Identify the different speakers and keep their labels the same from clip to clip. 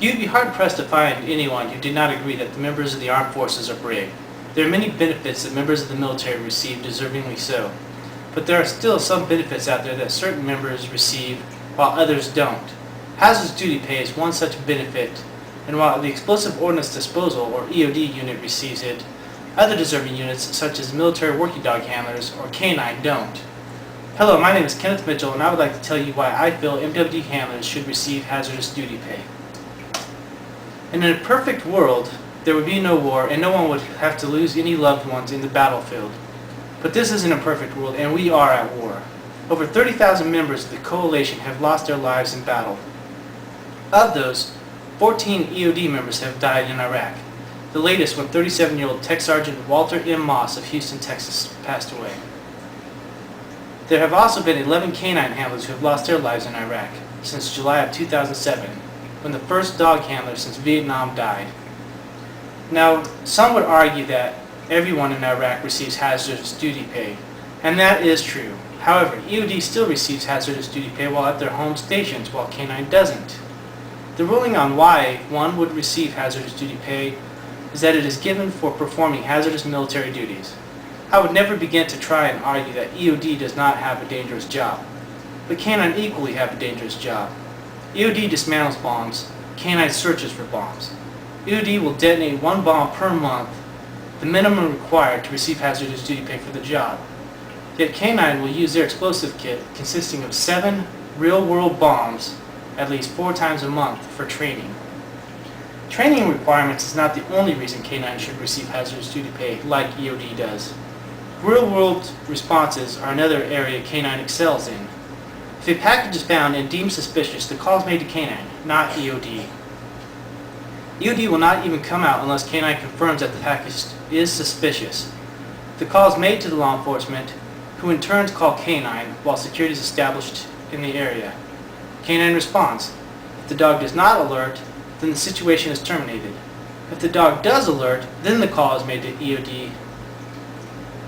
Speaker 1: You'd be hard-pressed to find anyone who did not agree that the members of the armed forces are brave. There are many benefits that members of the military receive, deservingly so. But there are still some benefits out there that certain members receive while others don't. Hazardous duty pay is one such benefit, and while the Explosive Ordnance Disposal, or EOD unit, receives it, other deserving units, such as military working dog handlers, or K-9, don't. Hello, my name is Kenneth Mitchell, and I would like to tell you why I feel MWD handlers should receive hazardous duty pay. In a perfect world, there would be no war, and no one would have to lose any loved ones in the battlefield. But this isn't a perfect world, and we are at war. Over 30,000 members of the coalition have lost their lives in battle. Of those, 14 EOD members have died in Iraq. The latest when 37-year-old Tech Sergeant Walter M. Moss of Houston, Texas passed away. There have also been 11 K-9 handlers who have lost their lives in Iraq since July of 2007, when the first dog handler since Vietnam died. Now, some would argue that everyone in Iraq receives hazardous duty pay, and that is true. However, EOD still receives hazardous duty pay while at their home stations, while K-9 doesn't. The ruling on why one would receive hazardous duty pay is that it is given for performing hazardous military duties. I would never begin to try and argue that EOD does not have a dangerous job, but K-9 equally have a dangerous job. EOD dismantles bombs, K-9 searches for bombs. EOD will detonate one bomb per month, the minimum required to receive hazardous duty pay for the job. Yet K-9 will use their explosive kit, consisting of 7 real-world bombs, at least 4 times a month for training. Training requirements is not the only reason K-9 should receive hazardous duty pay like EOD does. Real-world responses are another area K-9 excels in. If a package is found and deemed suspicious, the call is made to K-9, not EOD. EOD will not even come out unless K-9 confirms that the package is suspicious. The call is made to the law enforcement, who in turn call K-9 while security is established in the area. K-9 responds. If the dog does not alert, then the situation is terminated. If the dog does alert, then the call is made to EOD.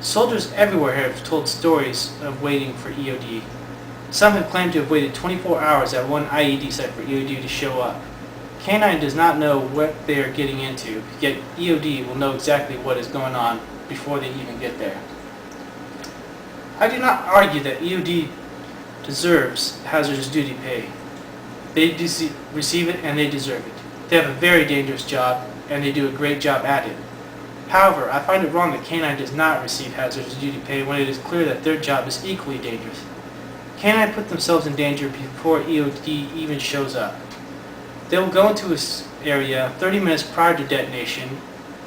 Speaker 1: Soldiers everywhere have told stories of waiting for EOD. Some have claimed to have waited 24 hours at one IED site for EOD to show up. K-9 does not know what they are getting into, yet EOD will know exactly what is going on before they even get there. I do not argue that EOD deserves hazardous duty pay. They receive it and they deserve it. They have a very dangerous job and they do a great job at it. However, I find it wrong that K-9 does not receive hazardous duty pay when it is clear that their job is equally dangerous. K-9 put themselves in danger before EOD even shows up. They will go into this area 30 minutes prior to detonation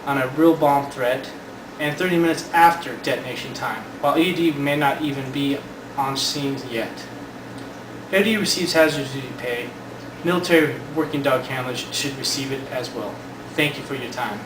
Speaker 1: on a real bomb threat and 30 minutes after detonation time, while EOD may not even be on scene yet. EOD receives hazardous duty pay. Military working dog handlers should receive it as well. Thank you for your time.